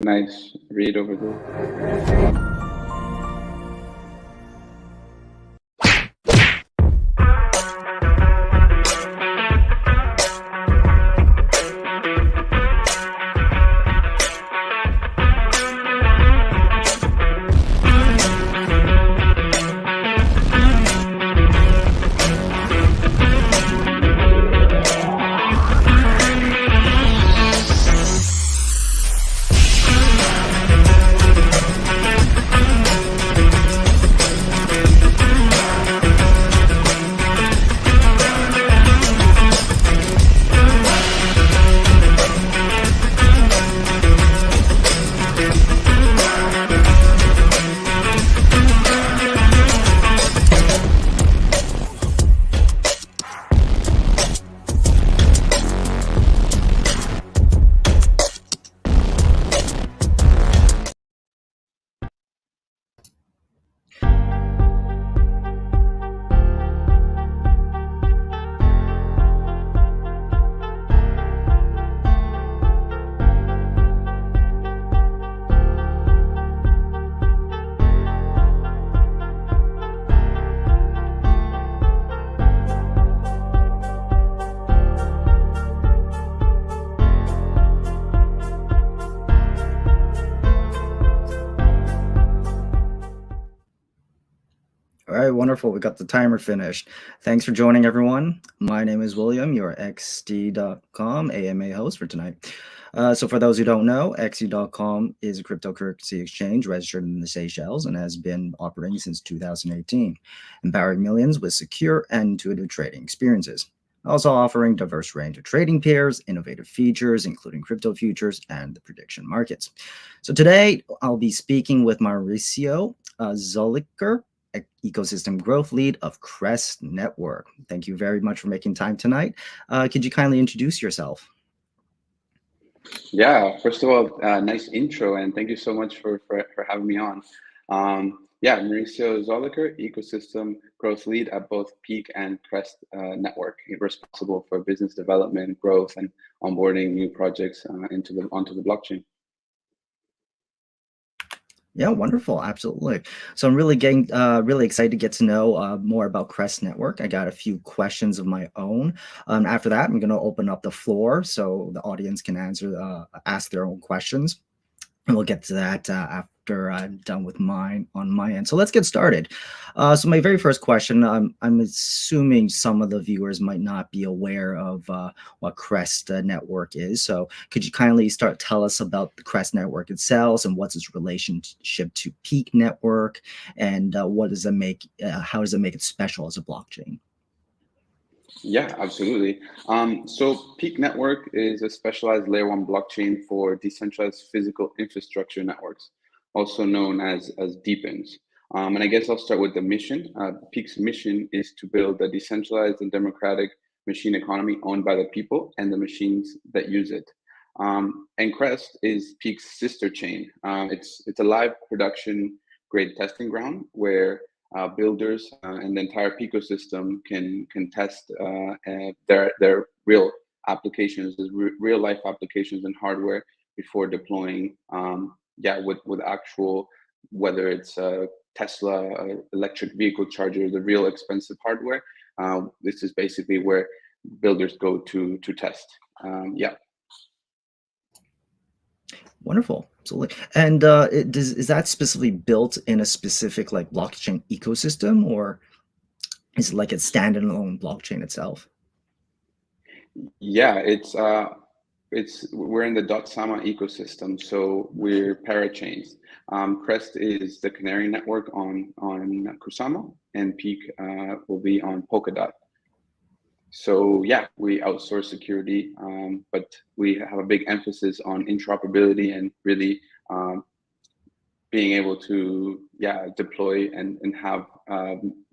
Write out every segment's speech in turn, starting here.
Nice read over there. All right, wonderful. We got the timer finished. Thanks for joining, everyone. My name is William, your XD.com AMA host for tonight. So for those who don't know, XD.com is a cryptocurrency exchange registered in the Seychelles and has been operating since 2018, empowering millions with secure and intuitive trading experiences. Also offering diverse range of trading pairs, innovative features, including crypto futures and the prediction markets. So today I'll be speaking with Mauricio Zolliker, ecosystem growth lead of Crest Network. Thank you very much for making time tonight. Could you kindly introduce yourself? Yeah, first of all, nice intro, and thank you so much for having me on. Yeah, Mauricio Zolliker, ecosystem growth lead at both Peak and Crest Network, responsible for business development, growth, and onboarding new projects onto the blockchain. Yeah, wonderful. Absolutely. So I'm really excited to get to know more about Crest Network. I got a few questions of my own. After that, I'm going to open up the floor so the audience can ask their own questions. And we'll get to that after I'm done with mine on my end. So let's get started. So my very first question, I'm assuming some of the viewers might not be aware of what Crest Network is. So could you kindly tell us about the Crest Network itself and what's its relationship to Peak Network, and what does it make? How does it make it special as a blockchain? Yeah, absolutely. So Peak Network is a specialized layer one blockchain for decentralized physical infrastructure networks, also known as Deepens. And I guess I'll start with the mission. Peak's mission is to build a decentralized and democratic machine economy owned by the people and the machines that use it. And Crest is Peak's sister chain. It's a live production grade testing ground where builders and the entire ecosystem can test their real applications, real life applications and hardware before deploying. With actual, whether it's Tesla electric vehicle charger, the real expensive hardware. This is basically where builders go to test. Yeah. Wonderful, absolutely. And is that specifically built in a specific like blockchain ecosystem, or is it like a standalone blockchain itself? Yeah, we're in the Xt Ama ecosystem, so we're parachains. Crest is the canary network on Kusama, and Peak will be on Polkadot. So yeah, we outsource security, but we have a big emphasis on interoperability and really being able to deploy and have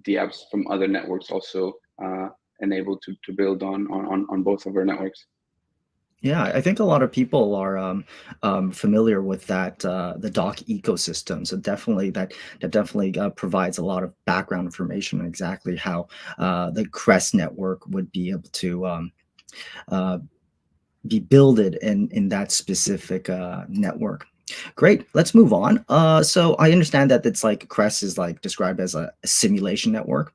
DApps from other networks also enabled to build on both of our networks. Yeah, I think a lot of people are familiar with that the doc ecosystem. So definitely that definitely provides a lot of background information on exactly how the Crest network would be able to be builded in that specific network. Great. Let's move on. So I understand that it's like Crest is like described as a simulation network.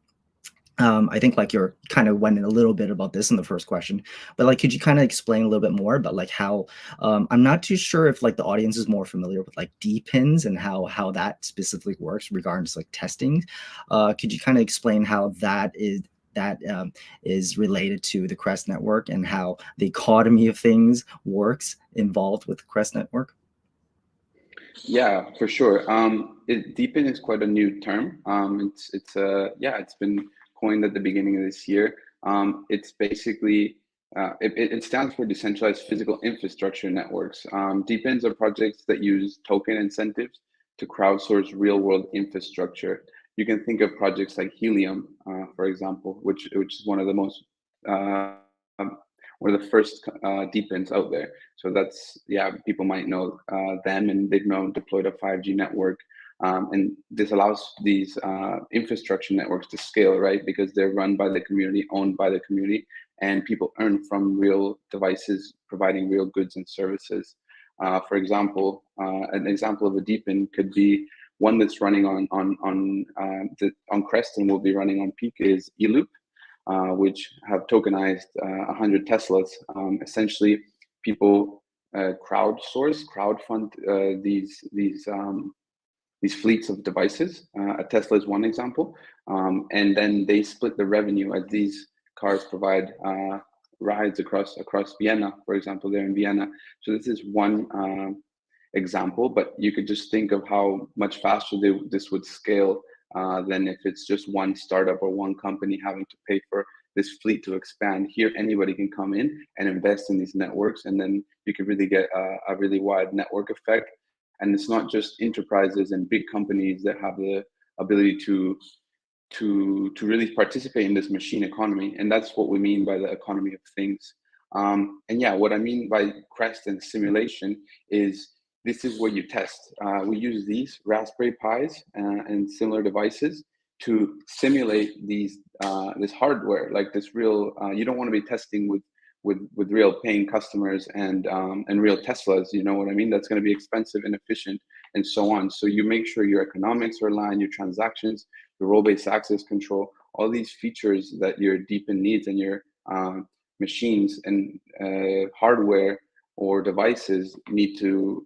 I think like you're kind of went in a little bit about this in the first question, but like, could you kind of explain a little bit more about like how, I'm not too sure if like the audience is more familiar with like Deepins and how that specifically works regarding to like testing. Could you kind of explain how that is related to the Crest network and how the economy of things works involved with the Crest network? Yeah, for sure. Deepin is quite a new term. It's been coined at the beginning of this year. It's basically it stands for decentralized physical infrastructure networks. Deepins are projects that use token incentives to crowdsource real-world infrastructure. You can think of projects like Helium, for example, which is one of the most one of the first Deepins out there. So that's, yeah, people might know them, and they've now deployed a 5G network. And this allows these infrastructure networks to scale, right? Because they're run by the community, owned by the community, and people earn from real devices providing real goods and services. For example, an example of a Deepin could be one that's running on Crest and will be running on Peak is eLoop, which have tokenized 100 Teslas. Essentially, people crowdfund these fleets of devices. A Tesla is one example, and then they split the revenue as these cars provide rides across Vienna, for example. They're in Vienna, so this is one example. But you could just think of how much faster this would scale than if it's just one startup or one company having to pay for this fleet to expand. Here, anybody can come in and invest in these networks, and then you can really get a really wide network effect. And it's not just enterprises and big companies that have the ability to really participate in this machine economy, and that's what we mean by the economy of things. And yeah, what I mean by Crest and simulation is this is where you test. We use these Raspberry Pis and similar devices to simulate this hardware, like this real. You don't want to be testing with real paying customers and real Teslas. You know what I mean? That's going to be expensive, inefficient, and so on. So you make sure your economics are aligned, your transactions, your role-based access control, all these features that your Deepin needs and your machines and hardware or devices need to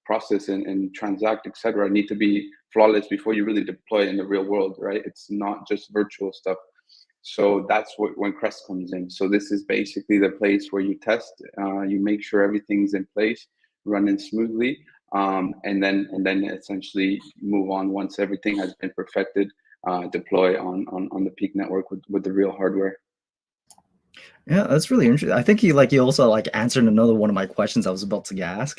process and transact, etc., need to be flawless before you really deploy in the real world, right? It's not just virtual stuff. So that's when Crest comes in. So this is basically the place where you test, you make sure everything's in place, running smoothly, and then essentially move on once everything has been perfected, deploy on the Peak network with the real hardware. Yeah, that's really interesting. I think you also like answered another one of my questions I was about to ask.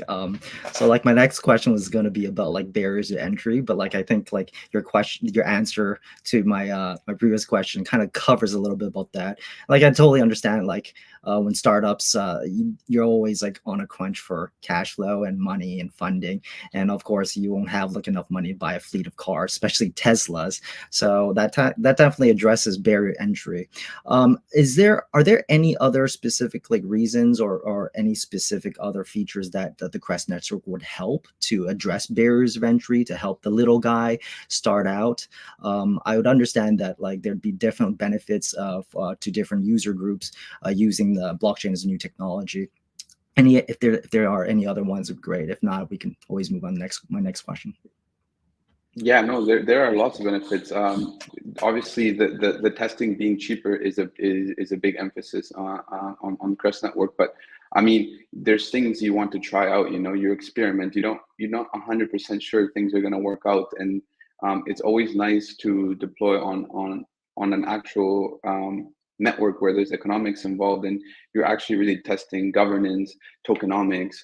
So like my next question was going to be about like barriers to entry, but like I think like your answer to my previous question kind of covers a little bit about that. Like I totally understand like when startups you're always like on a crunch for cash flow and money and funding, and of course you won't have like enough money to buy a fleet of cars, especially Teslas. So that definitely addresses barrier entry. Are there any other specific like reasons or any specific other features that the Crest Network would help to address barriers of entry to help the little guy start out? I would understand that like there'd be different benefits of to different user groups using the blockchain as a new technology. If there are any other ones, great. If not, we can always move on my next question. Yeah, no, there are lots of benefits. Obviously, the testing being cheaper is a big emphasis on Crest Network. But I mean, there's things you want to try out. You know, you experiment. You're not 100% sure things are going to work out, and it's always nice to deploy on an actual network where there's economics involved, and you're actually really testing governance, tokenomics,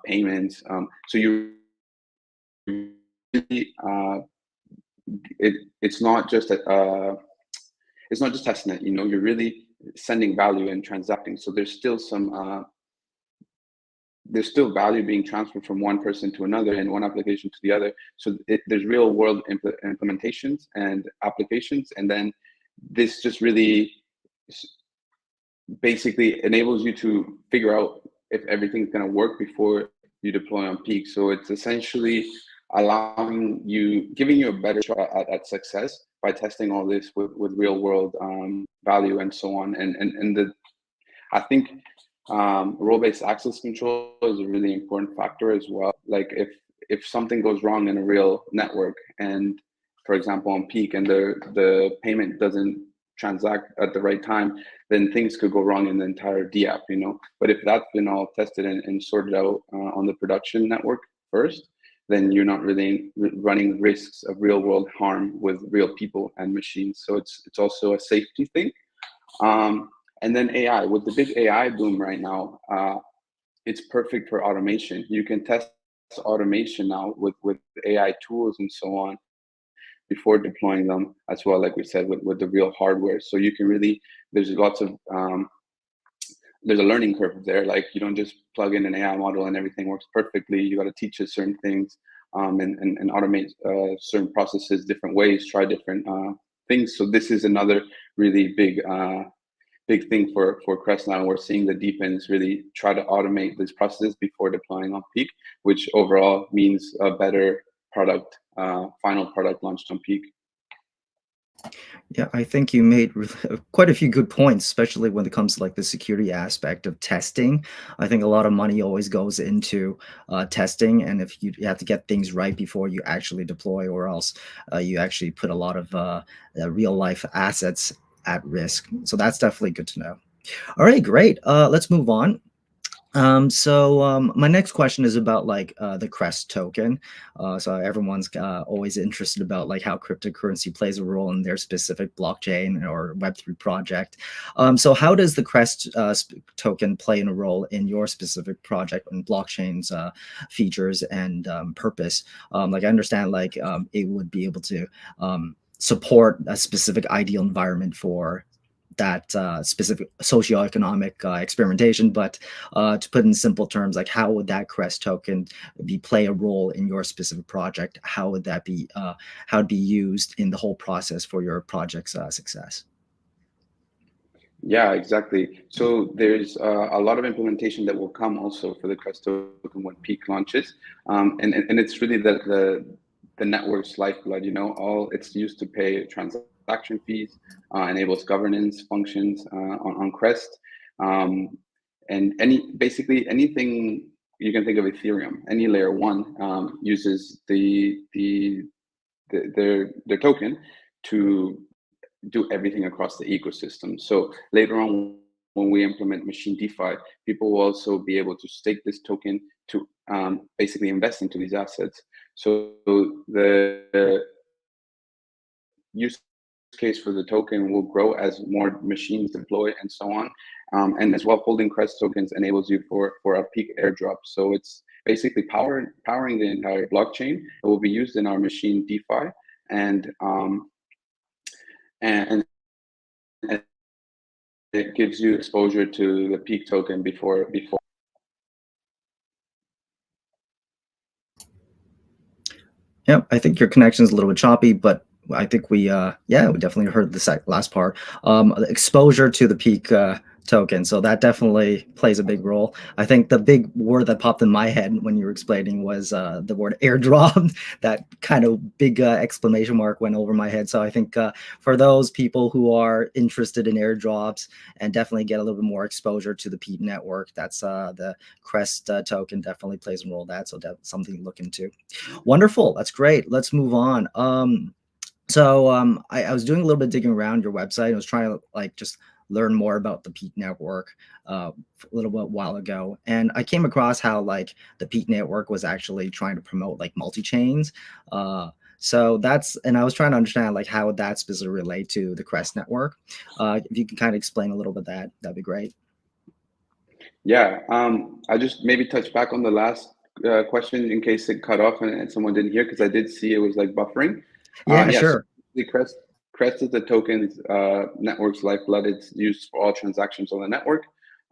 payments. So you really, it's not just it's not just testing it. You know, you're really sending value and transacting. So there's still value being transferred from one person to another and one application to the other. So there's real world implementations and applications, and then this just really basically enables you to figure out if everything's going to work before you deploy on Peak. So it's essentially allowing you, giving you a better shot at success by testing all this with real world value and so on. And I think role-based access control is a really important factor as well. Like if something goes wrong in a real network, and for example on Peak, and the payment doesn't transact at the right time, then things could go wrong in the entire DApp, you know. But if that's been all tested and sorted out on the production network first, then you're not really running risks of real world harm with real people and machines. So it's also a safety thing. And then AI, with the big AI boom right now, it's perfect for automation. You can test automation now with AI tools and so on before deploying them as well, like we said, with the real hardware. So you can really, there's lots of, there's a learning curve there. Like you don't just plug in an AI model and everything works perfectly. You got to teach it certain things and automate certain processes different ways, try different things. So this is another really big thing for Crest now. We're seeing the Deepends really try to automate these processes before deploying on Peak, which overall means a better product, final product launched on Peak. Yeah, I think you made quite a few good points, especially when it comes to like the security aspect of testing. I think a lot of money always goes into testing, and if you have to get things right before you actually deploy, or else you actually put a lot of real life assets at risk. So that's definitely good to know. All right, great. Let's move on. My next question is about like the Crest token. So everyone's always interested about like how cryptocurrency plays a role in their specific blockchain or Web3 project. So how does the Crest token play in a role in your specific project and blockchain's features and purpose? Like I understand like it would be able to support a specific ideal environment for that specific socioeconomic experimentation, but to put in simple terms, like how would that Crest token play a role in your specific project? How would that be how would be used in the whole process for your project's success? Yeah, exactly. So there's a lot of implementation that will come also for the Crest token when Peak launches, and it's really the network's lifeblood. You know, all it's used to pay transaction fees, enables governance functions on Crest, and basically anything you can think of Ethereum, any layer one uses their token to do everything across the ecosystem. So later on, when we implement machine DeFi, people will also be able to stake this token to basically invest into these assets. So the use case for the token will grow as more machines deploy and so on. And as well, holding Crest tokens enables you for a Peak airdrop. So it's basically powering the entire blockchain. It will be used in our machine DeFi, and and it gives you exposure to the Peak token before. Yeah, I think your connection is a little bit choppy, but I think we we definitely heard the last part. The exposure to the Peak token, so that definitely plays a big role. I think the big word that popped in my head when you were explaining was the word airdrop. That kind of big exclamation mark went over my head. So I think for those people who are interested in airdrops and definitely get a little bit more exposure to the Peak network, that's the Crest token definitely plays a role in that. So that's something to look into. Wonderful. That's great. Let's move on. I was doing a little bit digging around your website. I was trying to like just learn more about the Peak network a little bit while ago, and I came across how like the Peak network was actually trying to promote like multi-chains. So that's, and I was trying to understand like how would that specifically relate to the Crest network. If you can kind of explain a little bit that'd be great. Yeah, I just maybe touch back on the last question in case it cut off and someone didn't hear, because I did see it was like buffering. Yeah, Yes, sure. the Crest is the token's network's lifeblood. It's used for all transactions on the network.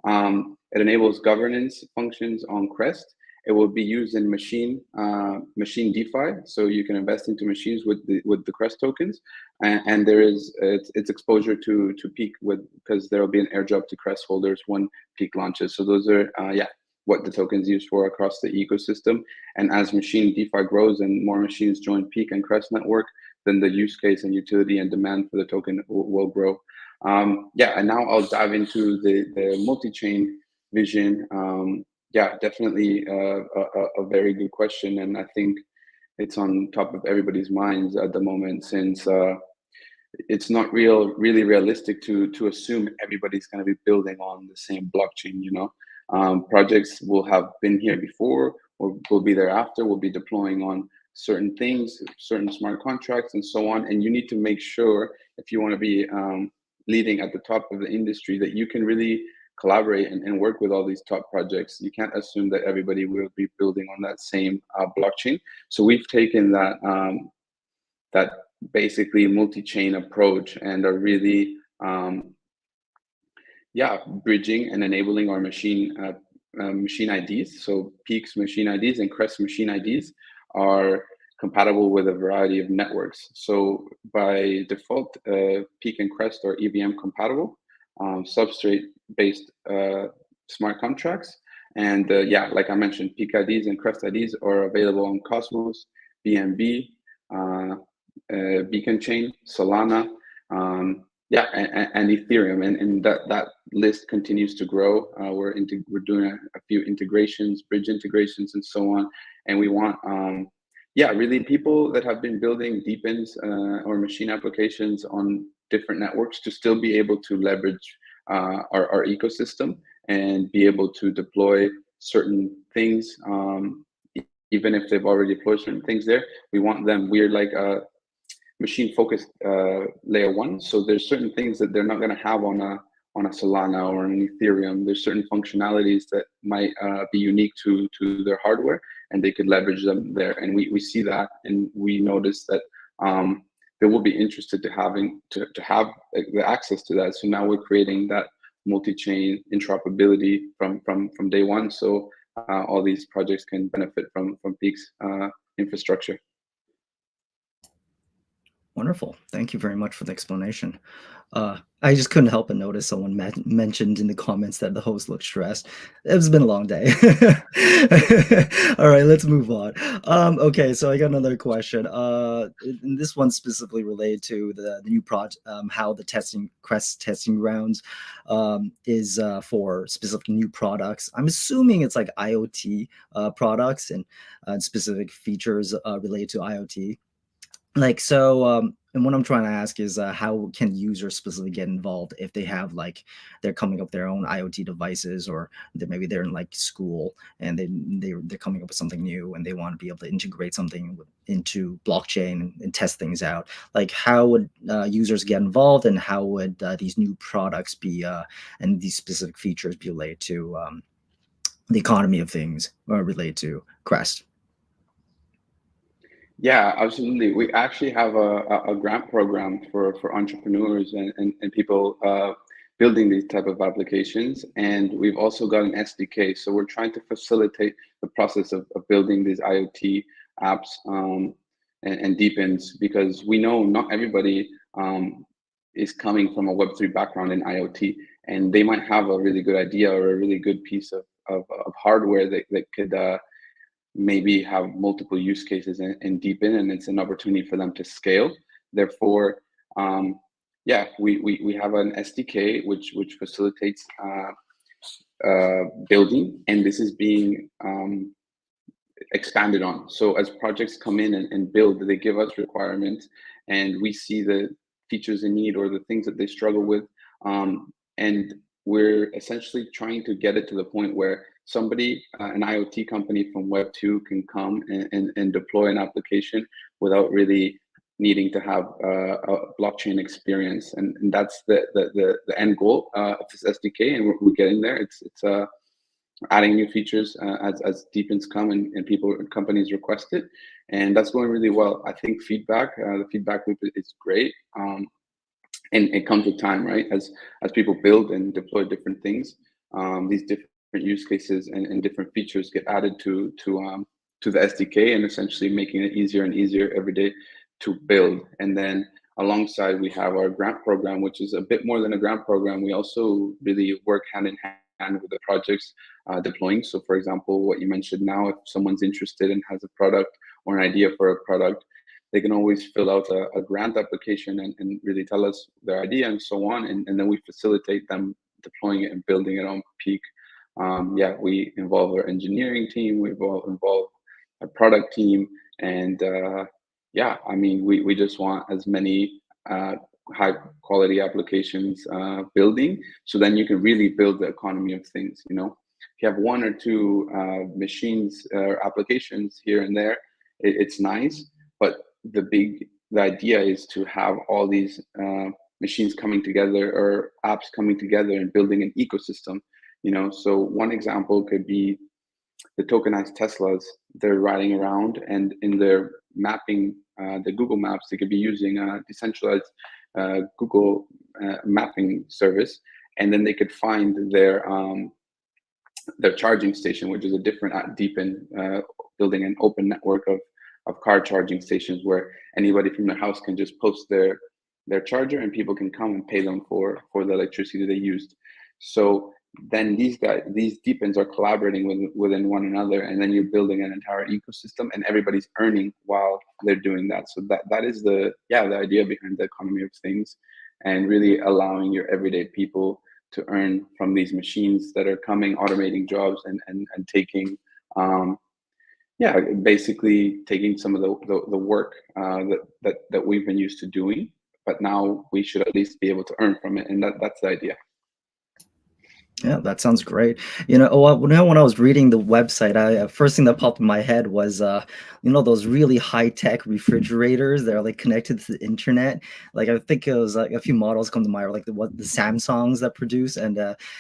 It enables governance functions on Crest. It will be used in machine DeFi, so you can invest into machines with the Crest tokens, and there is its exposure to Peak because there will be an airdrop to Crest holders when Peak launches. So those are what the token's used for across the ecosystem. And as machine DeFi grows and more machines join Peak and Crest Network, then the use case and utility and demand for the token will grow. Yeah, and now I'll dive into the multi-chain vision. Yeah, definitely a very good question, and I think it's on top of everybody's minds at the moment, since it's not really realistic to assume everybody's going to be building on the same blockchain. Projects will have been here before, or will be there after, will be deploying on certain things, certain smart contracts, and so on. And you need to make sure, if you want to be leading at the top of the industry, that you can really collaborate and work with all these top projects. You can't assume that everybody will be building on that same blockchain. So we've taken that basically multi-chain approach and are really bridging and enabling our machine IDs. So Peak's machine IDs and Crest machine IDs are compatible with a variety of networks. So by default, Peak and Crest are EVM compatible, substrate-based smart contracts. And like I mentioned, Peak IDs and Crest IDs are available on Cosmos, BNB, Beacon Chain, Solana, and Ethereum, and that list continues to grow. We're doing a few integrations, bridge integrations, and so on. And we want, really people that have been building Deepends or machine applications on different networks to still be able to leverage our ecosystem and be able to deploy certain things, even if they've already deployed certain things there. We want them. We're like a machine-focused layer one, so there's certain things that they're not going to have on a Solana or an Ethereum. There's certain functionalities that might be unique to their hardware, and they could leverage them there. And we see that, and we notice that they will be interested to have the access to that. So now we're creating that multi-chain interoperability from day one, so all these projects can benefit from Peak's infrastructure. Wonderful. Thank you very much for the explanation. I just couldn't help but notice someone mentioned in the comments that the host looked stressed. It's been a long day. All right, let's move on. Okay, so I got another question. And this one specifically related to the new project, how the Crest testing grounds is for specific new products. I'm assuming it's like IoT products and specific features related to IoT. And what I'm trying to ask is how can users specifically get involved if they have they're coming up with their own IoT devices, or maybe they're in school and they're coming up with something new and they want to be able to integrate something into blockchain and test things out. How would users get involved, and how would these new products be and these specific features be related to the economy of things, or related to Crest? Yeah, absolutely. We actually have a grant program for entrepreneurs and people building these type of applications. And we've also got an SDK. So we're trying to facilitate the process of building these IoT apps and Deepends, because we know not everybody is coming from a Web3 background in IoT, and they might have a really good idea or a really good piece of hardware that could maybe have multiple use cases and deepen, and it's an opportunity for them to scale. Therefore, we have an SDK which facilitates building, and this is being expanded on. So as projects come in and build, they give us requirements, and we see the features in need or the things that they struggle with, and we're essentially trying to get it to the point where somebody, an IoT company from Web 2, can come and deploy an application without really needing to have a blockchain experience, and that's the end goal of this SDK, and we're getting there. It's adding new features as Deepends come and people and companies request it, and that's going really well. I think the feedback loop is great, and it comes with time, right? As people build and deploy different things, these different use cases and different features get added to the SDK, and essentially making it easier and easier every day to build. And then alongside, we have our grant program, which is a bit more than a grant program. We also really work hand in hand with the projects deploying. So for example, what you mentioned now, if someone's interested and has a product or an idea for a product, they can always fill out a grant application and really tell us their idea and so on. And then we facilitate them deploying it and building it on Peak. Yeah, we involve our engineering team, we involve a product team, and yeah, I mean, we just want as many high quality applications building, so then you can really build the economy of things. You know, if you have one or two machines or applications here and there, it's nice, but the idea is to have all these machines coming together or apps coming together and building an ecosystem. You know, so one example could be the tokenized Teslas. They're riding around, and in their mapping, the Google Maps, they could be using a decentralized Google mapping service, and then they could find their charging station, which is a different at Deepend, building an open network of car charging stations where anybody from their house can just post their charger, and people can come and pay them for the electricity they used. So then these Deepends are collaborating within one another, and then you're building an entire ecosystem, and everybody's earning while they're doing that. So that is the idea behind the economy of things, and really allowing your everyday people to earn from these machines that are coming, automating jobs and taking basically taking some of the work that we've been used to doing, but now we should at least be able to earn from it, and that's the idea. Yeah, that sounds great. You know, when I was reading the website, first thing that popped in my head was, you know, those really high-tech refrigerators that are like connected to the internet. Like I think it was like a few models come to mind, like the Samsungs that produce, and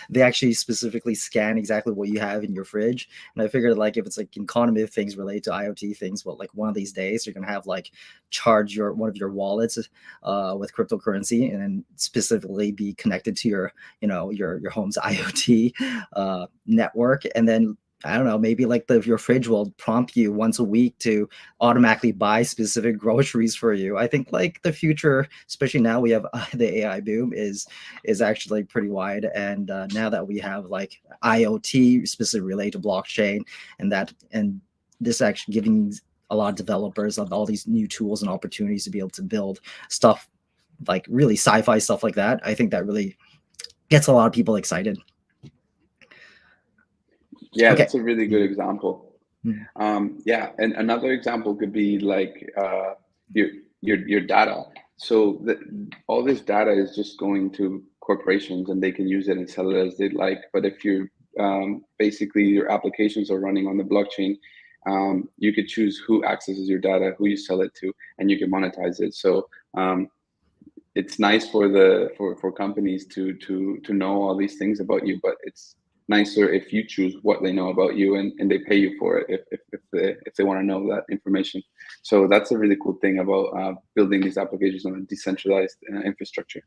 they actually specifically scan exactly what you have in your fridge. And I figured like if it's like economy of things related to IoT things, well, like one of these days you're gonna have like charge one of your wallets with cryptocurrency, and then specifically be connected to your your home's IoT network. And then I don't know, maybe like your fridge will prompt you once a week to automatically buy specific groceries for you. I think like the future, especially now we have the AI boom, is actually pretty wide. And now that we have like IoT specifically related to blockchain, and this actually giving a lot of developers of all these new tools and opportunities to be able to build stuff like really sci-fi stuff like that, I think that really gets a lot of people excited. Yeah, Okay. that's a really good example. Yeah, and another example could be like your data. So all this data is just going to corporations, and they can use it and sell it as they'd like. But if you're basically your applications are running on the blockchain, you could choose who accesses your data, who you sell it to, and you can monetize it. So it's nice for companies to know all these things about you, but it's nicer if you choose what they know about you, and they pay you for it if they want to know that information. So that's a really cool thing about building these applications on a decentralized infrastructure.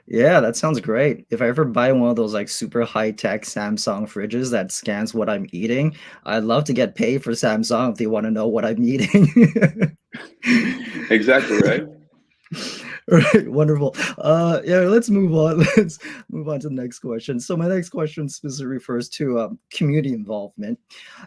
Yeah, that sounds great. If I ever buy one of those like super high-tech Samsung fridges that scans what I'm eating, I'd love to get paid for Samsung if they want to know what I'm eating. Exactly, right? All right, wonderful. Yeah, let's move on. Let's move on to the next question. So my next question specifically refers to community involvement,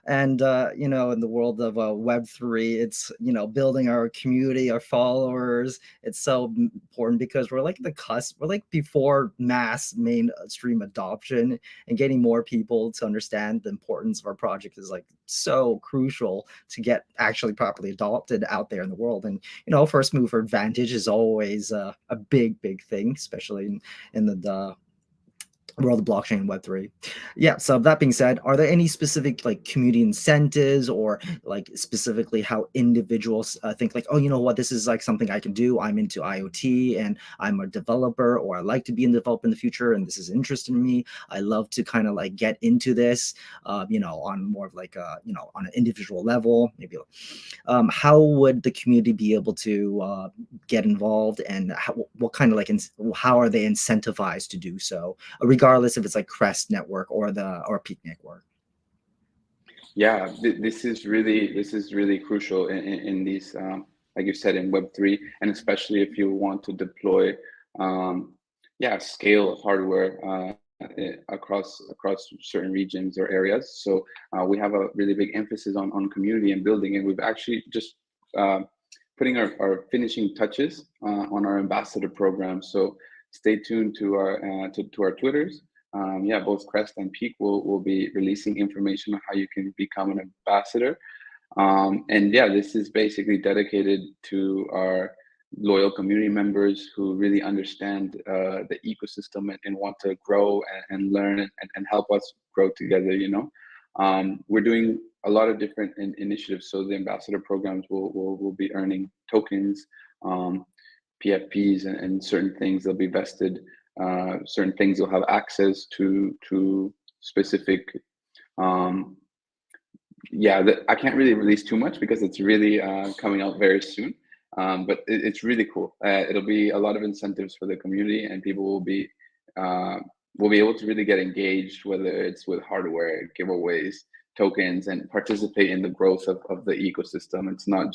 and you know, in the world of Web3, it's building our community, our followers. It's so important because we're like the cusp. We're like before mass mainstream adoption, and getting more people to understand the importance of our project is like so crucial to get actually properly adopted out there in the world. And first mover advantage is always a big thing, especially in the world of blockchain and Web3. Yeah, so that being said, are there any specific like community incentives, or like specifically how individuals think like, oh, you know what, this is like something I can do. I'm into IoT and I'm a developer, or I like to be in development in the future, and this is interesting to me. I love to kind of like get into this, on more of like on an individual level, maybe. How would the community be able to get involved, and what kind of like how are they incentivized to do so, regardless if it's like Crest Network or Peak Network? Yeah, this is really crucial in these, like you said, in Web3, and especially if you want to deploy, scale hardware across certain regions or areas. So we have a really big emphasis on community and building, and we've actually just putting our finishing touches on our ambassador program. So stay tuned to our to our Twitters. Yeah, both Crest and Peak will be releasing information on how you can become an ambassador. And yeah, this is basically dedicated to our loyal community members who really understand the ecosystem and want to grow and learn and help us grow together, you know. We're doing a lot of different initiatives. So the ambassador programs will be earning tokens, PFPs, and certain things they'll be vested. Certain things you'll have access to specific yeah, I can't really release too much because it's really coming out very soon. But it's really cool. It'll be a lot of incentives for the community, and people will be able to really get engaged, whether it's with hardware, giveaways, tokens, and participate in the growth of the ecosystem. It's not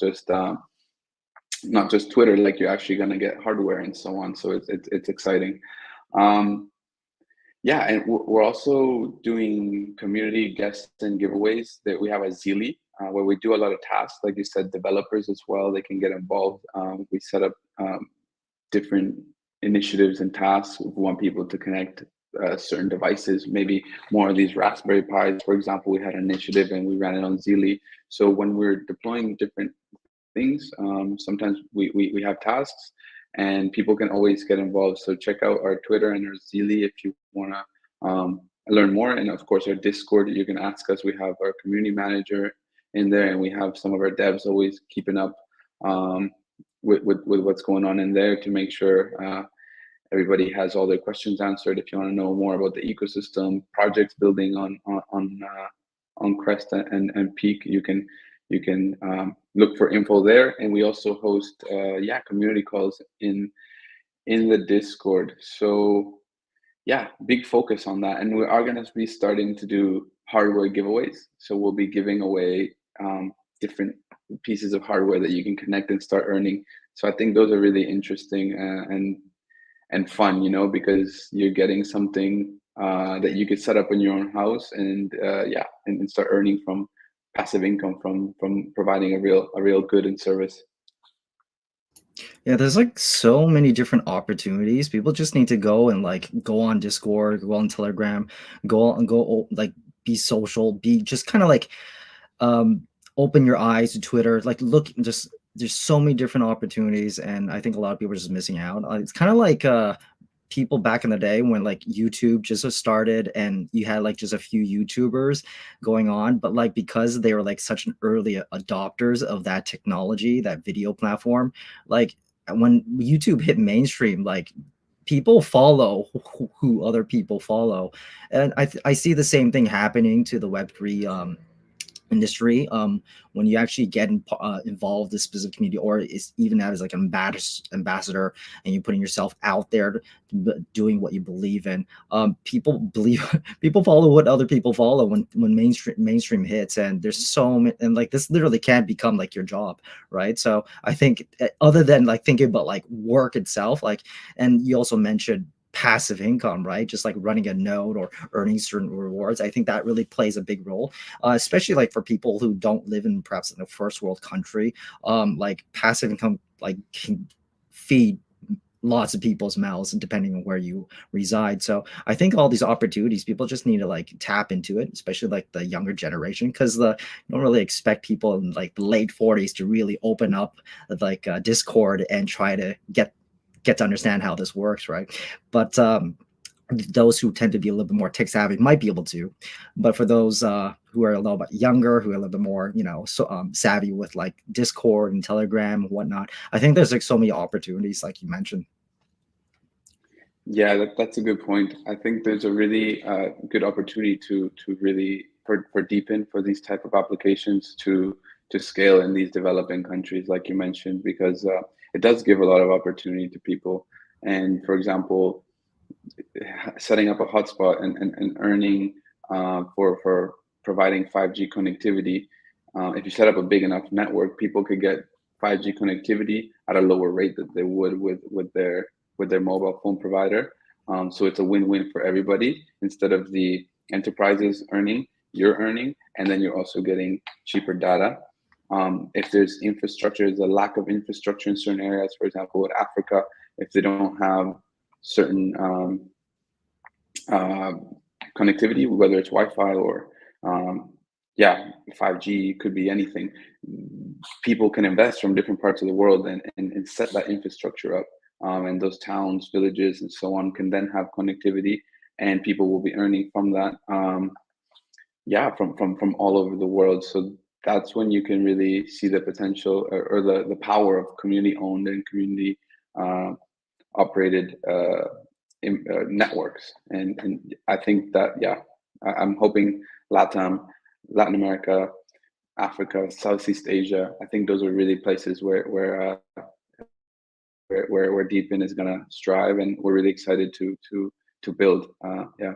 just Twitter, like you're actually going to get hardware and so on. So it's exciting. Yeah, and we're also doing community guests and giveaways that we have a Zeely, where we do a lot of tasks. Like you said, developers as well, they can get involved. We set up different initiatives and tasks. We want people to connect certain devices, maybe more of these Raspberry Pis. For example, we had an initiative and we ran it on Zeely. So when we're deploying different things, sometimes we have tasks, and people can always get involved. So check out our Twitter and our Zeely if you want to learn more. And of course, our Discord, you can ask us. We have our community manager in there, and we have some of our devs always keeping up with what's going on in there to make sure everybody has all their questions answered. If you want to know more about the ecosystem, projects building on Crest and Peak, you can look for info there. And we also host community calls in the Discord. So yeah, big focus on that. And we are going to be starting to do hardware giveaways. So we'll be giving away different pieces of hardware that you can connect and start earning. So I think those are really interesting and fun, you know, because you're getting something that you could set up in your own house and and start earning from passive income from providing a real good and service. Yeah, there's like so many different opportunities. People just need to go and like go on Discord, go on Telegram, like be social, be just kind of like um open your eyes to Twitter. Like look, just there's so many different opportunities, and I think a lot of people are just missing out. It's kind of like people back in the day when like YouTube just started and you had like just a few YouTubers going on, but like because they were like such an early adopters of that technology, that video platform, like when YouTube hit mainstream, like people follow who other people follow, and I see the same thing happening to the Web3 industry. When you actually get involved in a specific community, or is even as like an ambassador, and you're putting yourself out there doing what you believe in, people believe people follow what other people follow when mainstream hits. And there's so many, and like this literally can become like your job, right? So I think other than like thinking about like work itself, like, and you also mentioned passive income, right? Just like running a node or earning certain rewards. I think that really plays a big role, especially like for people who don't live in perhaps in a first world country. Like passive income like can feed lots of people's mouths depending on where you reside. So I think all these opportunities, people just need to like tap into it, especially like the younger generation, because you don't really expect people in like the late 40s to really open up like Discord and try to get to understand how this works, right? But those who tend to be a little bit more tech savvy might be able to. But for those who are a little bit younger, who are a little bit more, savvy with like Discord and Telegram and whatnot, I think there's like so many opportunities, like you mentioned. Yeah, that's a good point. I think there's a really good opportunity to really for Deepend, for these type of applications to scale in these developing countries, like you mentioned, because it does give a lot of opportunity to people. And for example, setting up a hotspot and earning for providing 5G connectivity. If you set up a big enough network, people could get 5G connectivity at a lower rate that they would with their mobile phone provider. So it's a win-win for everybody. Instead of the enterprises earning, you're earning, and then you're also getting cheaper data. If there's infrastructure, there's a lack of infrastructure in certain areas. For example, with Africa, if they don't have certain uh, connectivity, whether it's Wi-Fi or yeah, 5G, could be anything. People can invest from different parts of the world and set that infrastructure up. And those towns, villages, and so on can then have connectivity, and people will be earning from that. Yeah, from all over the world. So that's when you can really see the potential or the power of community owned and community uh, operated networks. And I think that, yeah, I'm hoping LATAM, Latin America, Africa, Southeast Asia, I think those are really places where Deepin is gonna strive, and we're really excited to build. Yeah.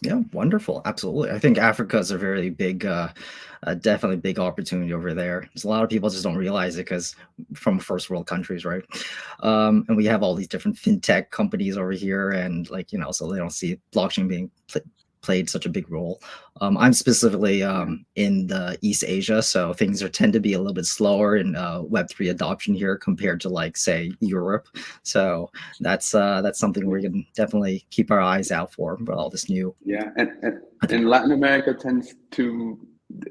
Yeah, wonderful. Absolutely. I think Africa is a very big, definitely big opportunity over there. There's a lot of people just don't realize it because from first world countries, right? And we have all these different fintech companies over here, and like so they don't see blockchain being played such a big role. I'm specifically Yeah. in the East Asia, so things tend to be a little bit slower in Web3 adoption here compared to like say Europe. So that's something we can definitely keep our eyes out for all this new. Yeah, and Latin America tends to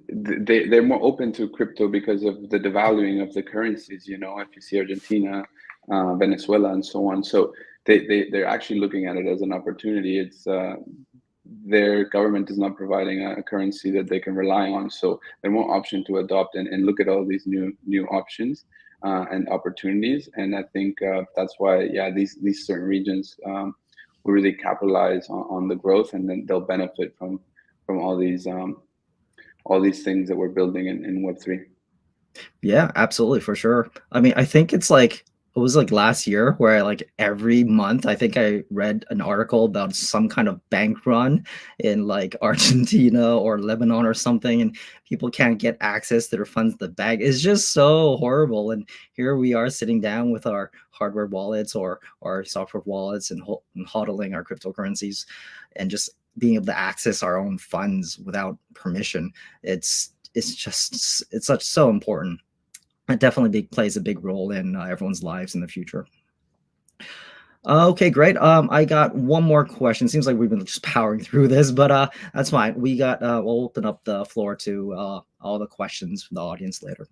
they're more open to crypto because of the devaluing of the currencies. If you see Argentina, Venezuela, and so on, so they're actually looking at it as an opportunity. It's their government is not providing a currency that they can rely on, so they're more option to adopt and look at all these new options and opportunities. And I think that's why, yeah, these certain regions will really capitalize on the growth, and then they'll benefit from all these things that we're building in Web3. Yeah, absolutely, for sure. I mean, I think it was like last year where like every month I think I read an article about some kind of bank run in like Argentina or Lebanon or something, and people can't get access to their funds. The bank is just so horrible. And here we are sitting down with our hardware wallets or our software wallets and hodling our cryptocurrencies and just being able to access our own funds without permission. It's such so important. It definitely plays a big role in everyone's lives in the future. Okay, great. I got one more question. Seems like we've been just powering through this, but that's fine. We'll open up the floor to all the questions from the audience later.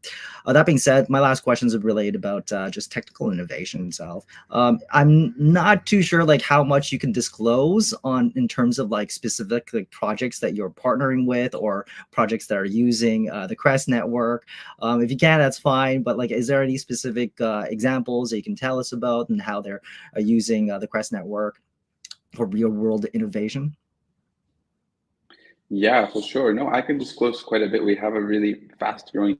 That being said, my last questions are related about just technical innovation itself. I'm not too sure like how much you can disclose on in terms of like specific like projects that you're partnering with or projects that are using the Crest Network. If you can, that's fine. But like, is there any specific examples that you can tell us about and how they're using the Crest Network for real world innovation? Yeah, for sure. No, I can disclose quite a bit. We have a really fast growing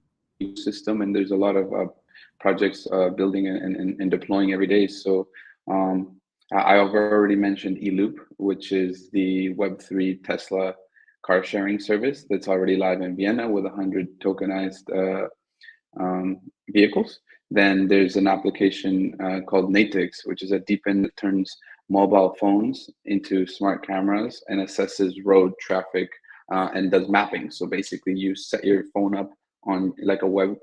system, and there's a lot of projects building and deploying every day. So I've already mentioned eLoop, which is the Web3 Tesla car sharing service that's already live in Vienna with 100 tokenized vehicles. Then there's an application called Natix, which is a Deepend that turns mobile phones into smart cameras and assesses road traffic and does mapping. So basically, you set your phone up on like a web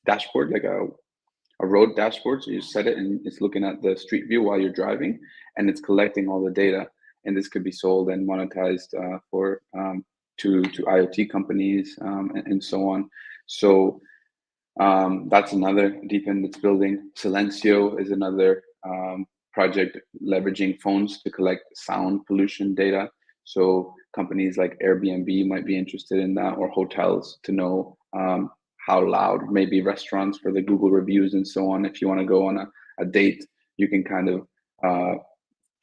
dashboard, like a road dashboard. So you set it, and it's looking at the street view while you're driving, and it's collecting all the data. And this could be sold and monetized for to IoT companies and so on. So that's another Deepend that's building. Silencio is another project leveraging phones to collect sound pollution data. So companies like Airbnb might be interested in that, or hotels to know how loud, maybe restaurants for the Google reviews and so on. If you want to go on a date, you can kind of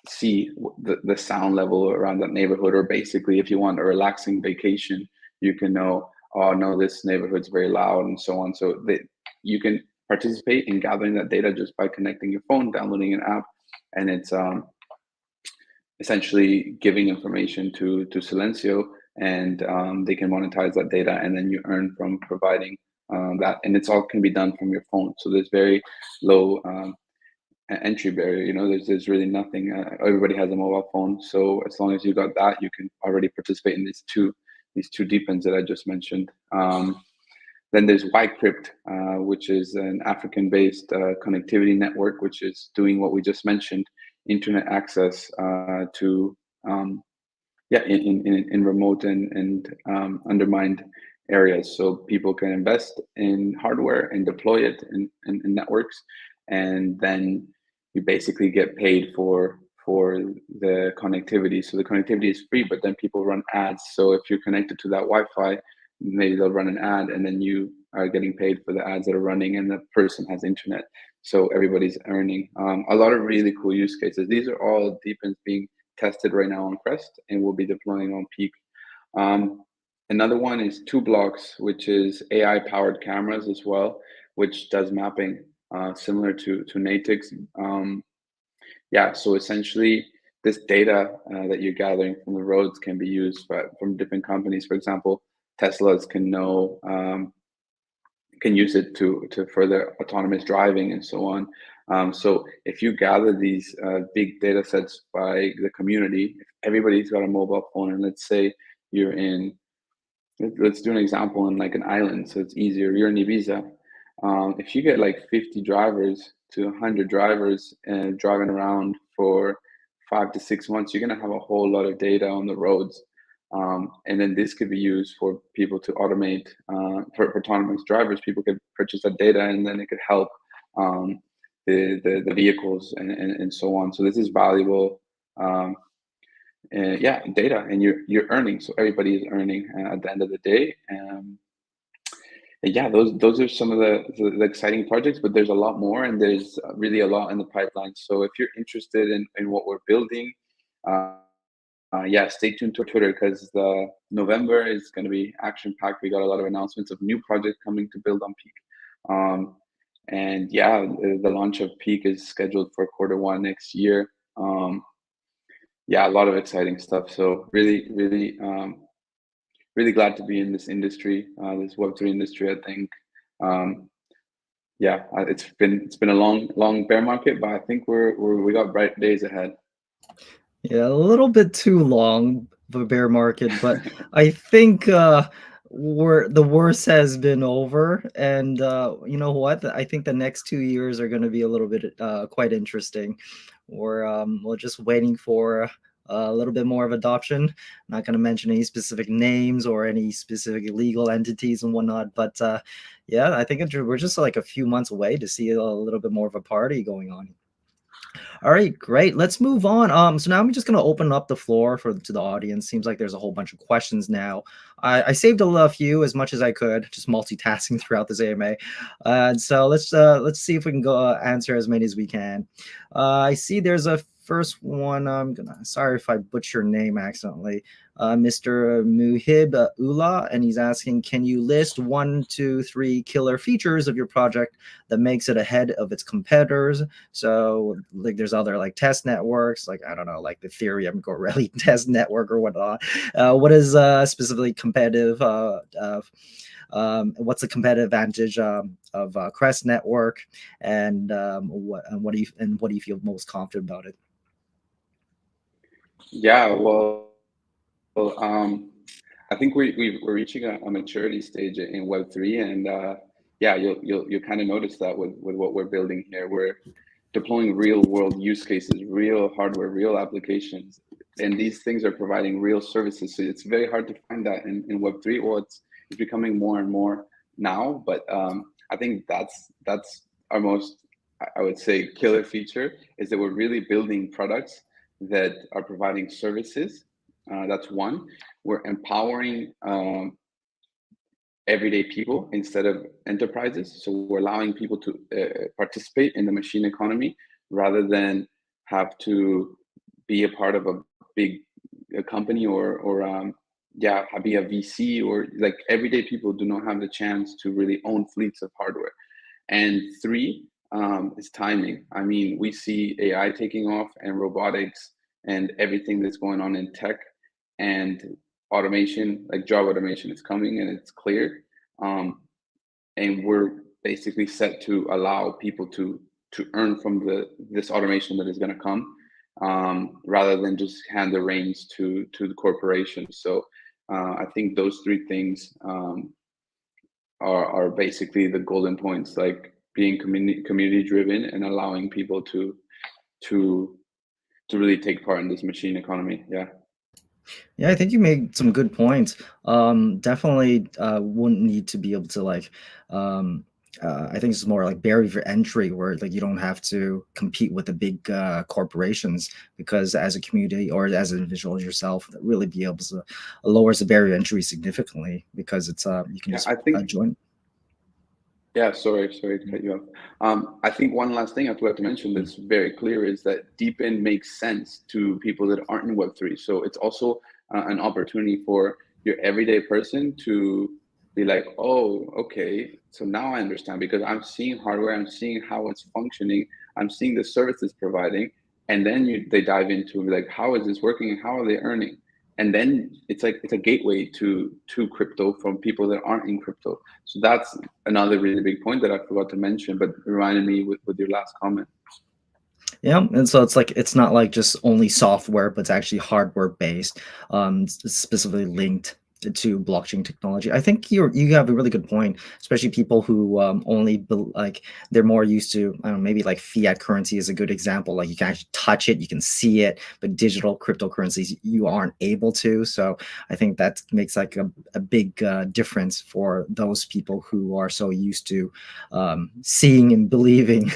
see the sound level around that neighborhood. Or basically, if you want a relaxing vacation, you can know, oh no, this neighborhood's very loud and so on. So you can participate in gathering that data just by connecting your phone, downloading an app, and it's essentially giving information to Silencio, and they can monetize that data, and then you earn from providing that, and it's all can be done from your phone. So there's very low entry barrier. You know, there's really nothing. Everybody has a mobile phone, so as long as you got that, you can already participate in these two Deepends that I just mentioned. Then there's Ycrypt, which is an African-based connectivity network, which is doing what we just mentioned, internet access to in remote and undermined areas, so people can invest in hardware and deploy it in networks, and then you basically get paid for the connectivity. So the connectivity is free, but then people run ads. So if you're connected to that Wi-Fi, maybe they'll run an ad, and then you are getting paid for the ads that are running, and the person has internet. So everybody's earning. A lot of really cool use cases. These are all Deepens being tested right now on Crest, and we'll be deploying on Peak. Another one is 2Blocks, which is AI-powered cameras as well, which does mapping similar to Natix. Yeah, so essentially, this data that you're gathering from the roads can be used from different companies. For example, Teslas can know can use it to further autonomous driving and so on. So if you gather these big data sets by the community, if everybody's got a mobile phone, and let's say you're in, let's do an example in like an island, so it's easier. You're in Ibiza. If you get like 50 drivers to 100 drivers driving around for 5 to 6 months, you're gonna have a whole lot of data on the roads. And then this could be used for people to automate for autonomous drivers. People could purchase that data, and then it could help the vehicles and so on. So this is valuable, yeah, data, and you're earning. So everybody is earning at the end of the day. And yeah, those are some of the exciting projects, but there's a lot more, and there's really a lot in the pipeline. So if you're interested in what we're building, yeah, stay tuned to Twitter, because the November is going to be action packed. We got a lot of announcements of new projects coming to build on Peak. And yeah, the launch of Peak is scheduled for Q1 next year. Yeah, a lot of exciting stuff. So really, really, really glad to be in this industry, this Web3 industry. I think, yeah, it's been a long bear market, but I think we got bright days ahead. Yeah, a little bit too long of a bear market, but I think the worst has been over, and you know what? I think the next 2 years are going to be a little bit quite interesting. We're just waiting for a little bit more of adoption. Not going to mention any specific names or any specific legal entities and whatnot, but yeah, I think we're just like a few months away to see a little bit more of a party going on. All right, great. Let's move on. So now I'm just going to open up the floor to the audience. Seems like there's a whole bunch of questions now. I saved a few as much as I could, just multitasking throughout this AMA. So let's see if we can go answer as many as we can. I see there's a first one. Sorry if I butcher your name accidentally. Mr. Muhib Ula, and he's asking, can you list 1, 2, 3 killer features of your project that makes it ahead of its competitors? So like there's other like test networks, like I don't know, like the Ethereum Gorelli test network or whatnot. What is specifically competitive? What's the competitive advantage of Crest Network, and what do you feel most confident about it? Yeah, well, I think we're reaching a maturity stage in Web3, and yeah, you'll kind of notice that with what we're building here. We're deploying real world use cases, real hardware, real applications, and these things are providing real services. So it's very hard to find that in Web3. Well, it's becoming more and more now, but I think that's our most, I would say, killer feature, is that we're really building products that are providing services. That's one. We're empowering everyday people instead of enterprises. So we're allowing people to participate in the machine economy rather than have to be a part of a big company or yeah, be a VC, or like everyday people do not have the chance to really own fleets of hardware. And three is timing. I mean, we see AI taking off and robotics and everything that's going on in tech, and automation, like job automation, is coming and it's clear. And we're basically set to allow people to earn from this automation that is going to come, rather than just hand the reins to the corporation. So I think those three things are basically the golden points, like being community driven and allowing people to really take part in this machine economy. Yeah, I think you made some good points. Definitely wouldn't need to be able to like. I think it's more like barrier for entry, where like you don't have to compete with the big corporations, because as a community or as an individual yourself, that really be able to lowers the barrier to entry significantly, because it's you can just I think join. Yeah, sorry to cut you off. I think one last thing I forgot to mention that's very clear is that Deepend makes sense to people that aren't in Web3. So it's also an opportunity for your everyday person to be like, oh, okay, so now I understand, because I'm seeing hardware, I'm seeing how it's functioning, I'm seeing the services providing, and then they dive into like, how is this working and how are they earning? And then it's like it's a gateway to crypto from people that aren't in crypto. So that's another really big point that I forgot to mention, but reminded me with your last comment. Yeah, and so it's like it's not like just only software, but it's actually hardware based, specifically linked to blockchain technology. I think you have a really good point, especially people who like they're more used to, I don't know, maybe like fiat currency is a good example. Like you can actually touch it, you can see it, but digital cryptocurrencies you aren't able to. So I think that makes like a big difference for those people who are so used to seeing and believing.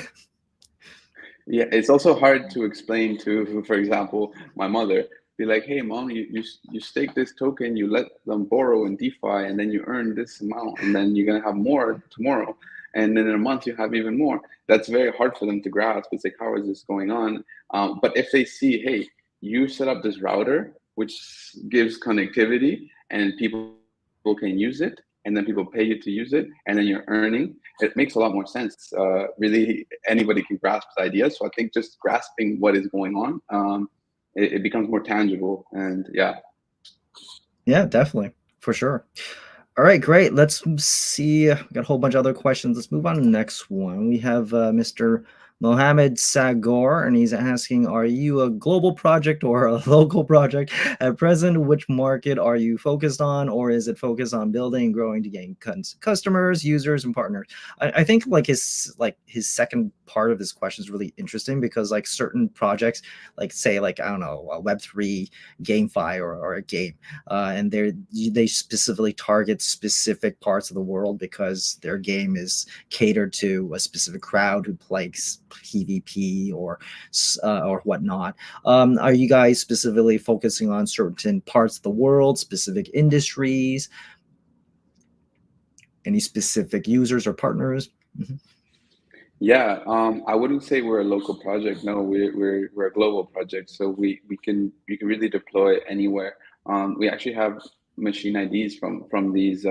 Yeah, it's also hard to explain to, for example, my mother. Be like, hey, mom, you stake this token, you let them borrow in DeFi, and then you earn this amount, and then you're gonna have more tomorrow, and then in a month you have even more. That's very hard for them to grasp. It's like, how is this going on? But if they see, hey, you set up this router which gives connectivity, and people can use it, and then people pay you to use it, and then you're earning. It makes a lot more sense. Really, anybody can grasp the idea. So I think just grasping what is going on, it becomes more tangible. And yeah. Yeah, definitely, for sure. All right, great. Let's see. We got a whole bunch of other questions. Let's move on to the next one. We have Mr. Mohammed Sagor, and he's asking, are you a global project or a local project? At present, which market are you focused on, or is it focused on building and growing to gain customers, users, and partners? I think like his second part of this question is really interesting, because like certain projects, like say like, I don't know, a Web3 GameFi or a game, and they specifically target specific parts of the world because their game is catered to a specific crowd who plays PvP or whatnot. Are you guys specifically focusing on certain parts of the world, specific industries, any specific users or partners? Mm-hmm. Yeah, I wouldn't say we're a local project. No, we're a global project. So we can really deploy anywhere. We actually have machine IDs from these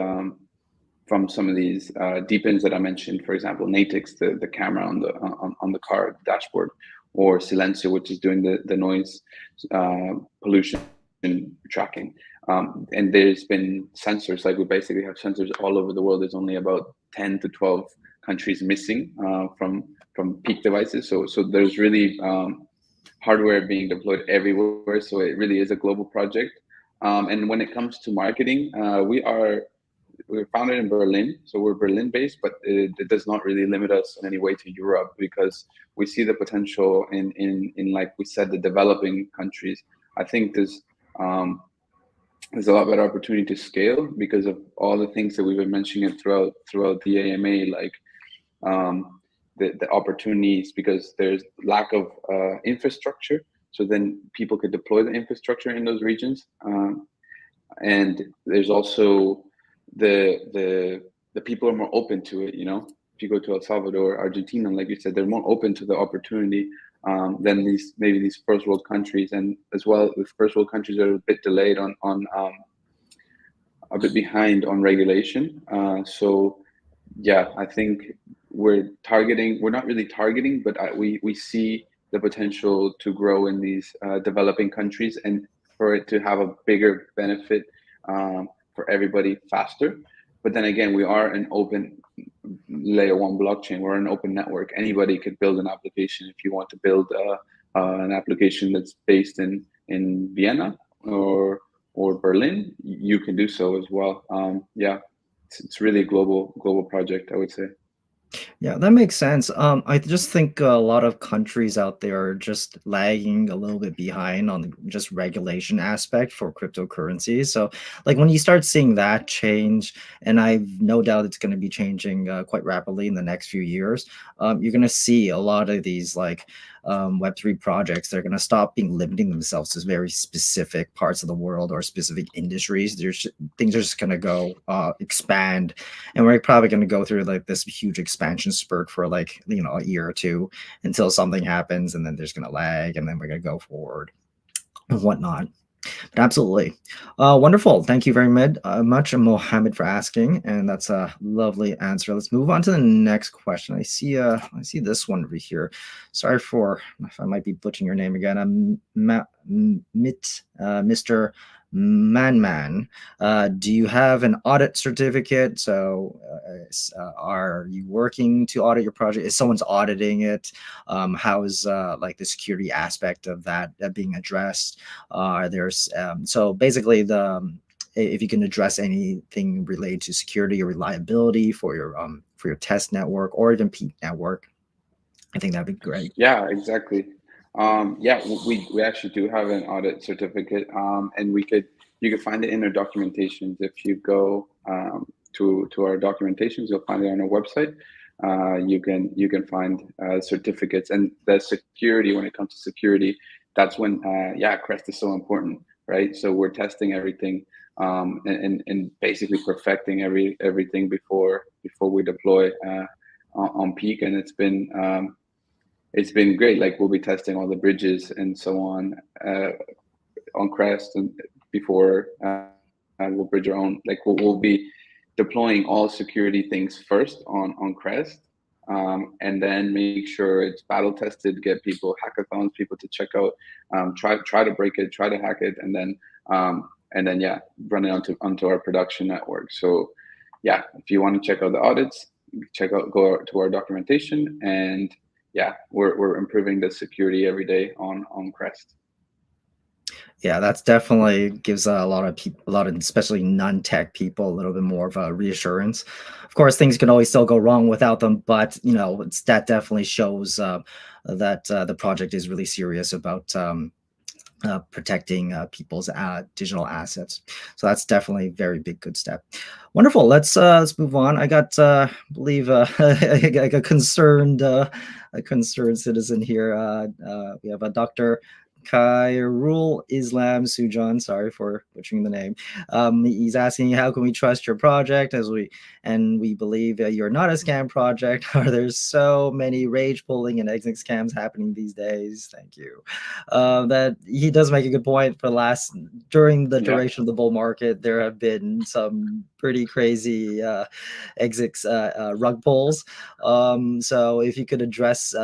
from some of these Deepens that I mentioned. For example, Natix, the camera on the car dashboard, or Silencio, which is doing the noise pollution tracking. And there's been sensors, like we basically have sensors all over the world. There's only about 10 to 12 countries missing from peak devices. So there's really hardware being deployed everywhere. So it really is a global project. And when it comes to marketing, we're founded in Berlin, so we're Berlin based, but it does not really limit us in any way to Europe, because we see the potential in like we said, the developing countries. I think there's a lot better opportunity to scale because of all the things that we've been mentioning throughout the AMA, like the opportunities, because there's lack of infrastructure. So then people could deploy the infrastructure in those regions, and there's also the people are more open to it. If you go to El Salvador, Argentina, like you said, they're more open to the opportunity than these first world countries, and as well, the first world countries are a bit delayed on a bit behind on regulation. So yeah, I think we're not really targeting, but we see the potential to grow in these developing countries, and for it to have a bigger benefit for everybody faster. But then again, we are an open layer one blockchain. We're an open network. Anybody could build an application. If you want to build an application that's based in Vienna or Berlin, you can do so as well. Yeah, it's really a global project, I would say. Yeah, that makes sense. I just think a lot of countries out there are just lagging a little bit behind on the just regulation aspect for cryptocurrencies. So, like when you start seeing that change, and I've no doubt it's going to be changing quite rapidly in the next few years, you're going to see a lot of these like Web3 projects. They're going to stop being limiting themselves to very specific parts of the world or specific industries. Things are just going to go expand, and we're probably going to go through like this huge expansion spurt for like a year or two until something happens, and then there's going to lag, and then we're going to go forward and whatnot. But absolutely, wonderful. Thank you very much, Mohammed, for asking, and that's a lovely answer. Let's move on to the next question. I see this one over here. Sorry for if I might be butchering your name again. Mr. Man. Do you have an audit certificate? So, are you working to audit your project? Is someone's auditing it? How is like the security aspect of that being addressed? There's so basically if you can address anything related to security or reliability for your test network or even peak network, I think that'd be great. Yeah, exactly. Yeah, we actually do have an audit certificate, and you could find it in our documentations. If you go to our documentations, you'll find it on our website. You can find certificates, and the security. When it comes to security, that's when Crest is so important, right? So we're testing everything, and basically perfecting everything before we deploy on peak, and it's been great. Like we'll be testing all the bridges and so on Crest, and before we'll bridge our own. Like we'll be deploying all security things first on Crest, and then make sure it's battle tested. Get people hackathons, people to check out, try to break it, try to hack it, and then run it onto our production network. So yeah, if you want to check out the audits, go to our documentation, and yeah, we're improving the security every day on Crest. Yeah, that's definitely gives a lot of people, a lot of especially non-tech people, a little bit more of a reassurance. Of course, things can always still go wrong without them, but that definitely shows that the project is really serious about protecting people's digital assets. So that's definitely a very big good step. Wonderful. Let's move on. I got believe a concerned citizen here. We have a Dr. Khairul Islam Sujan. Sorry for butchering the name. He's asking, how can we trust your project we believe you're not a scam project? Are there so many rage pulling and exit scams happening these days? Thank you. That he does make a good point. During the duration of the bull market, there have been some pretty crazy exits rug pulls. So if you could address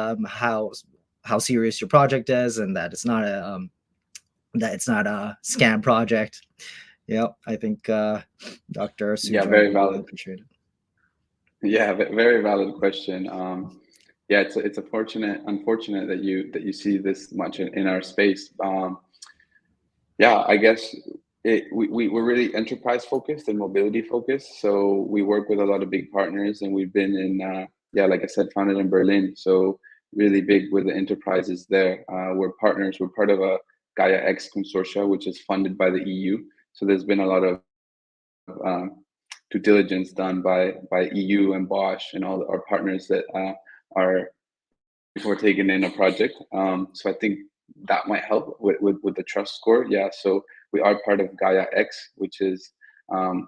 how serious your project is, and that it's not a scam project. Yep, I think Dr. Sujan Very valid. Appreciate it. Yeah, very valid question. Yeah, it's unfortunate that you see this much in our space. Yeah, I guess we're really enterprise focused and mobility focused. So we work with a lot of big partners, and we've been in like I said, founded in Berlin. So really big with the enterprises there. We're partners. We're part of a Gaia X consortia, which is funded by the EU. So there's been a lot of due diligence done by EU and Bosch and all our partners that are before taking in a project. So I think that might help with the trust score. Yeah, so we are part of Gaia X, which is a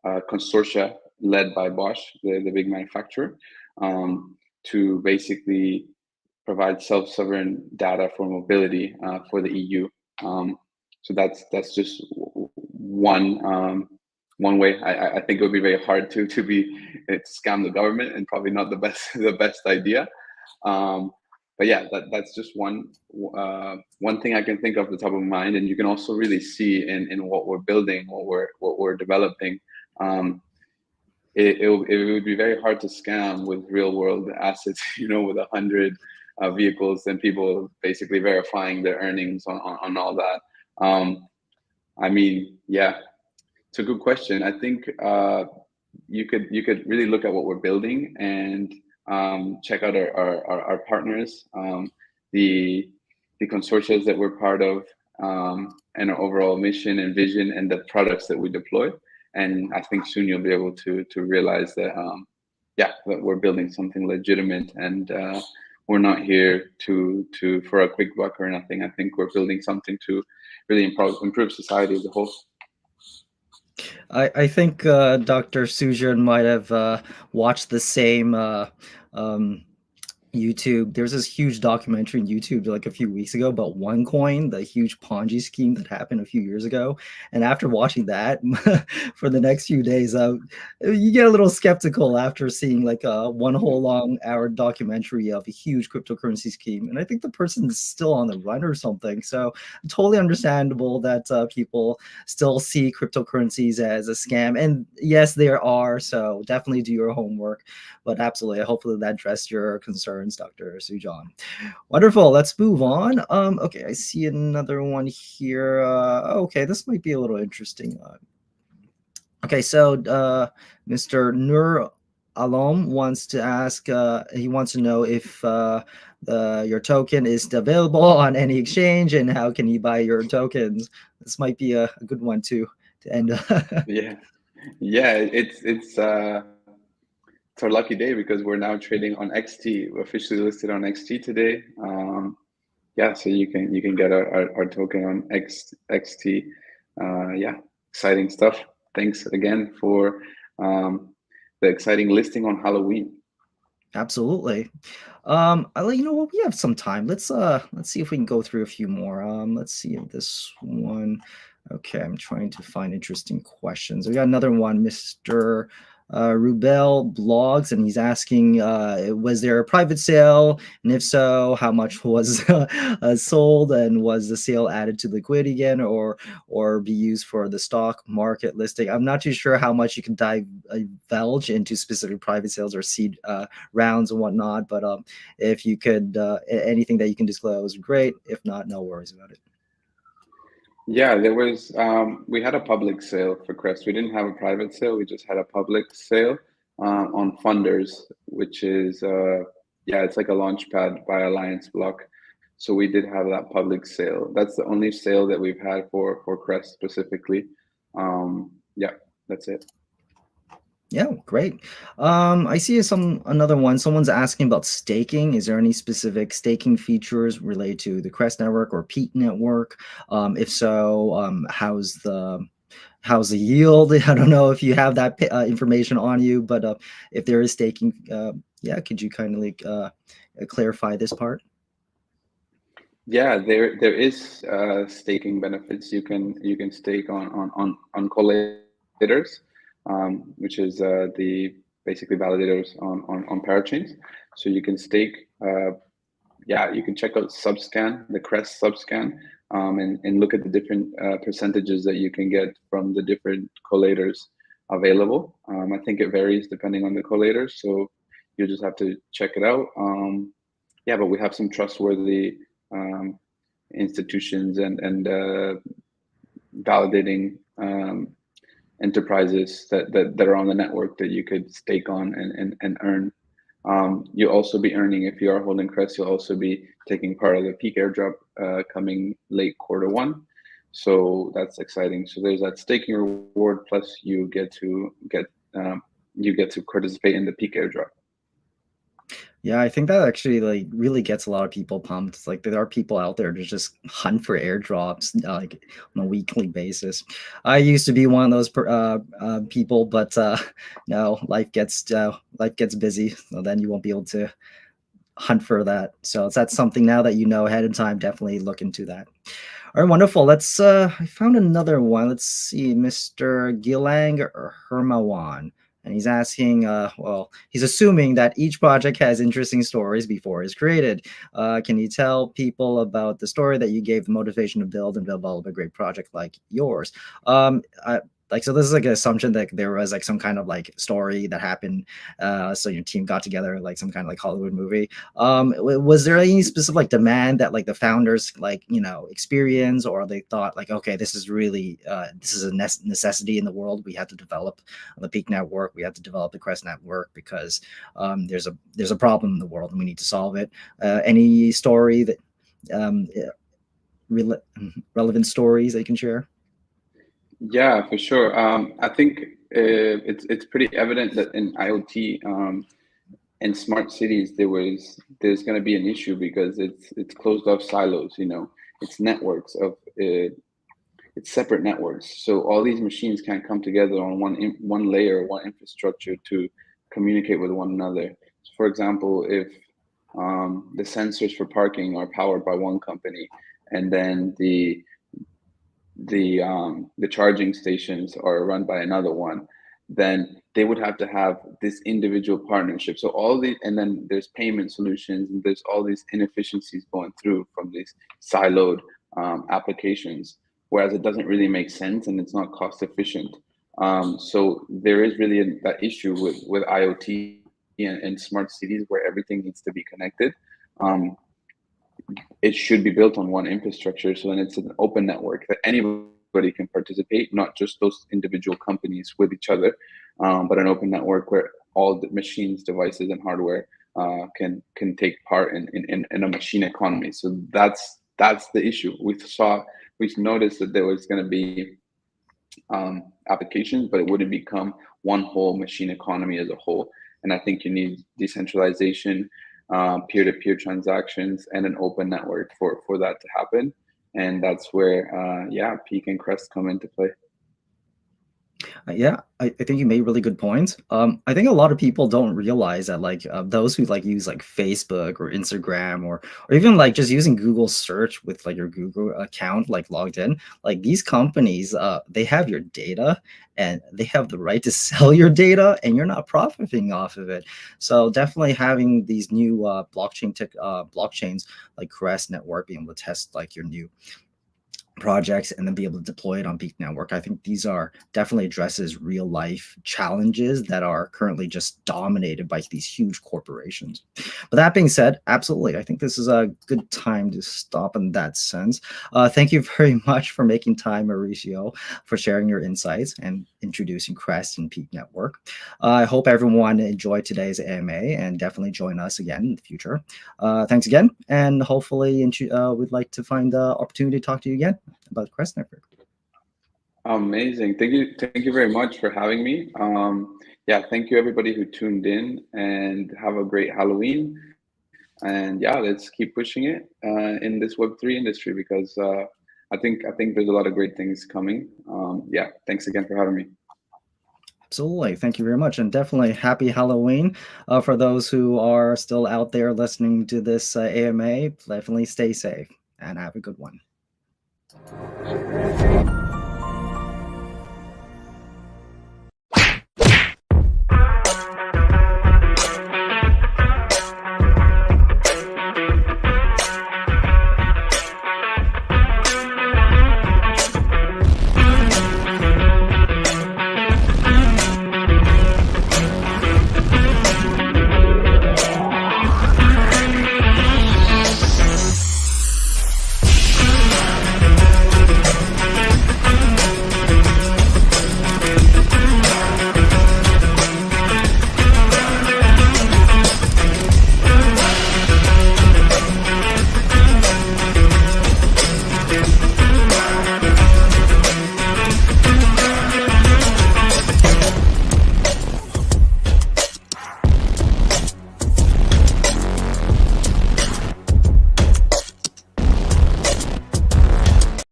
consortia led by Bosch, the big manufacturer, to basically provide self-sovereign data for mobility for the EU. So that's just one way. I think it would be very hard to scam the government, and probably not the best idea. But yeah, that's just one thing I can think of the top of mind, and you can also really see in what we're building, what we're developing. it would be very hard to scam with real world assets, with 100 vehicles and people basically verifying their earnings on all that. I mean, yeah, it's a good question. I think you could really look at what we're building and check out our partners, the consortia that we're part of, and our overall mission and vision and the products that we deploy. And I think soon you'll be able to realize that that we're building something legitimate, and we're not here to for a quick buck or nothing. I think we're building something to really improve society as a whole. I think Dr. Sujan might have watched the same YouTube. There's this huge documentary on YouTube like a few weeks ago about OneCoin, the huge Ponzi scheme that happened a few years ago. And after watching that for the next few days, you get a little skeptical after seeing like one whole long hour documentary of a huge cryptocurrency scheme. And I think the person's still on the run or something. So totally understandable that people still see cryptocurrencies as a scam. And yes, there are. So definitely do your homework. But absolutely, hopefully that addressed your concerns, Dr. Sujan. Wonderful. Let's move on. Okay, I see another one here. Okay, this might be a little interesting. Okay, so Mr. Nur Alam wants to ask. He wants to know if your token is available on any exchange and how can he buy your tokens. This might be a good one to end. Yeah, it's our lucky day because we're now trading on XT. We're officially listed on XT today. So you can get our token on XT. Exciting stuff. Thanks again for the exciting listing on Halloween. Absolutely. You know what? We have some time. Let's see if we can go through a few more. Let's see if this one. Okay, I'm trying to find interesting questions. We got another one, Mr. Rubel blogs, and he's asking, was there a private sale? And if so, how much was sold? And was the sale added to liquidity again or be used for the stock market listing? I'm not too sure how much you can divulge into specific private sales or seed rounds and whatnot, but if you could, anything that you can disclose, great. If not, no worries about it. Yeah, there was, we had a public sale for Crest. We didn't have a private sale. We just had a public sale on Funders, which is, it's like a launch pad by Alliance Block. So we did have that public sale. That's the only sale that we've had for Crest specifically. That's it. Yeah, great. I see another one. Someone's asking about staking. Is there any specific staking features related to the Crest Network or Peak Network? If so, how's the yield? I don't know if you have that information on you, but if there is staking, could you kindly clarify this part? Yeah, there is staking benefits. You can stake on collators. Which is the basically validators on parachains. So you can stake. You can check out Subscan, the Crest Subscan, and look at the different percentages that you can get from the different collators available. I think it varies depending on the collator, so you just have to check it out. But we have some trustworthy institutions and validating enterprises that are on the network that you could stake on and earn. You'll also be earning, if you are holding Crest, you'll also be taking part of the peak airdrop coming late Q1. So that's exciting. So there's that staking reward, plus you get to participate in the peak airdrop. Yeah, I think that actually really gets a lot of people pumped. It's like there are people out there to just hunt for airdrops like on a weekly basis. I used to be one of those people, but no, life gets busy, so then you won't be able to hunt for that. So that's something now that you know ahead of time. Definitely look into that. All right, wonderful. Let's. I found another one. Let's see, Mr. Gilang Hermawan. And he's asking, he's assuming that each project has interesting stories before it's created. Can you tell people about the story that you gave the motivation to build and develop a great project like yours? like, so this is like an assumption that there was like some kind of like story that happened, so your team got together like some kind of like Hollywood movie. Was there any specific like demand that like the founders like, you know, experience, or they thought like, okay, this is really this is a necessity in the world, we have to develop the Peak Network, we have to develop the Crest Network because there's a problem in the world and we need to solve it. Any story that um, rele- relevant stories that you can share? Yeah, for sure. I think it's pretty evident that in IoT and smart cities there's going to be an issue because it's closed off silos. You know, it's networks of it's separate networks. So all these machines can't come together on one layer, one infrastructure to communicate with one another. So for example, if the sensors for parking are powered by one company, and then the charging stations are run by another one, then they would have to have this individual partnership. So and then there's payment solutions, and there's all these inefficiencies going through from these siloed applications, whereas it doesn't really make sense and it's not cost efficient. So there is really that issue with IoT and smart cities where everything needs to be connected. It should be built on one infrastructure. So then it's an open network that anybody can participate, not just those individual companies with each other, but an open network where all the machines, devices, and hardware can take part in a machine economy. So that's the issue. We've noticed that there was going to be applications, but it wouldn't become one whole machine economy as a whole. And I think you need decentralization, peer-to-peer transactions, and an open network for that to happen. And that's where, yeah, Peak and Crest come into play. Yeah, I think you made really good points. I think a lot of people don't realize that like those who like use like Facebook or Instagram or even like just using Google search with like your Google account like logged in, like these companies, they have your data and they have the right to sell your data, and you're not profiting off of it. So definitely having these new blockchains like Crest Network, being able to test like your new projects and then be able to deploy it on Peak Network. I think these are definitely addresses real life challenges that are currently just dominated by these huge corporations. But that being said, absolutely, I think this is a good time to stop in that sense. Thank you very much for making time, Mauricio, for sharing your insights and introducing Crest and Peak Network. I hope everyone enjoyed today's AMA and definitely join us again in the future. Thanks again, and hopefully we'd like to find the opportunity to talk to you again about Crest Network. Amazing. Thank you very much for having me. Yeah, thank you everybody who tuned in, and have a great Halloween. And yeah, let's keep pushing it in this Web3 industry, because I think there's a lot of great things coming. Yeah, thanks again for having me. Absolutely. Thank you very much. And definitely happy Halloween for those who are still out there listening to this AMA. Definitely stay safe and have a good one.